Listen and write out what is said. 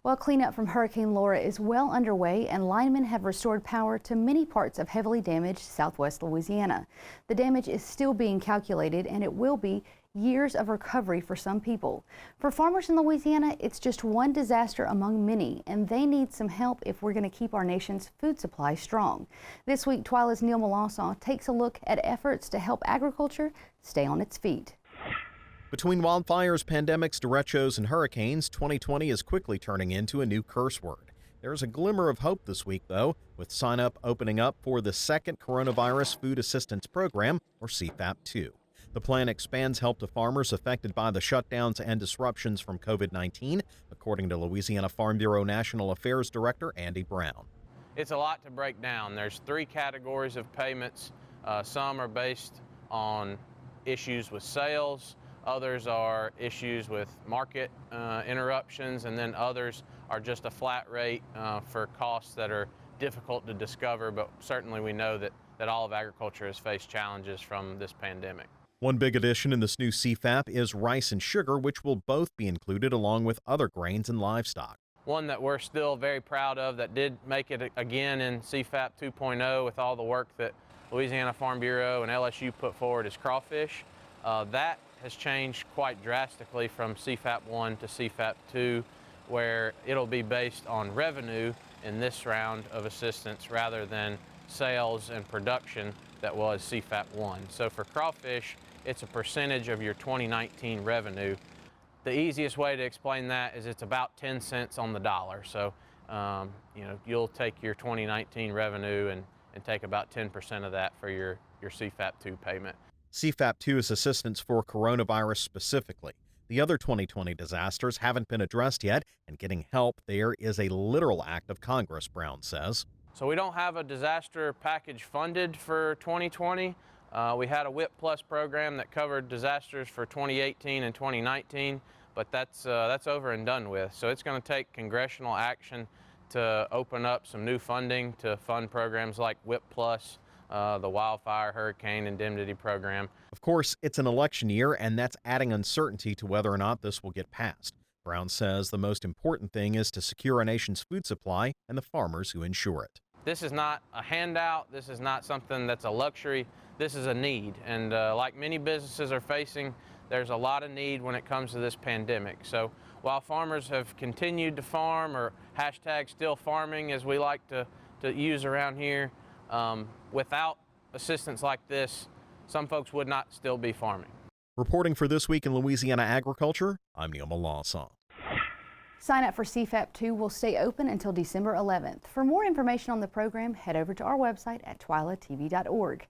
Well, cleanup from Hurricane Laura is well underway, and linemen have restored power to many parts of heavily damaged southwest Louisiana. The damage is still being calculated, and it will be years of recovery for some people. For farmers in Louisiana, it's just one disaster among many, and they need some help if we're going to keep our nation's food supply strong. This week, Twyla's Neil Melancon takes a look at efforts to help agriculture stay on its feet. Between wildfires, pandemics, derechos, and hurricanes, 2020 is quickly turning into a new curse word. There's a glimmer of hope this week, though, with sign-up opening up for the second Coronavirus Food Assistance Program, or CFAP-2. The plan expands help to farmers affected by the shutdowns and disruptions from COVID-19, according to Louisiana Farm Bureau National Affairs Director Andy Brown. It's a lot to break down. There's three categories of payments. Some are based on issues with sales. Others are issues with market interruptions, and then others are just a flat rate for costs that are difficult to discover, but certainly we know that all of agriculture has faced challenges from this pandemic. One big addition in this new CFAP is rice and sugar, which will both be included along with other grains and livestock. One that we're still very proud of that did make it again in CFAP 2.0 with all the work that Louisiana Farm Bureau and LSU put forward is crawfish. That has changed quite drastically from CFAP 1 to CFAP 2, where it'll be based on revenue in this round of assistance rather than sales and production that was CFAP 1. So for crawfish, it's a percentage of your 2019 revenue. The easiest way to explain that is it's about 10 cents on the dollar. So you'll take your 2019 revenue and take about 10% of that for your CFAP 2 payment. CFAP-2 is assistance for coronavirus specifically. The other 2020 disasters haven't been addressed yet, and getting help there is a literal act of Congress, Brown says. So we don't have a disaster package funded for 2020. We had a WIP Plus program that covered disasters for 2018 and 2019, but that's over and done with. So it's going to take congressional action to open up some new funding to fund programs like WIP Plus, the Wildfire Hurricane Indemnity Program. Of course, it's an election year, and that's adding uncertainty to whether or not this will get passed. Brown says the most important thing is to secure our nation's food supply and the farmers who ensure it. This is not a handout. This is not something that's a luxury. This is a need. And like many businesses are facing, there's a lot of need when it comes to this pandemic. So while farmers have continued to farm, or hashtag still farming as we like to use around here, without assistance like this, some folks would not still be farming. Reporting for This Week in Louisiana Agriculture, I'm Neil Melancon. Sign up for CFAP-2 will stay open until December 11th. For more information on the program, head over to our website at twylatv.org.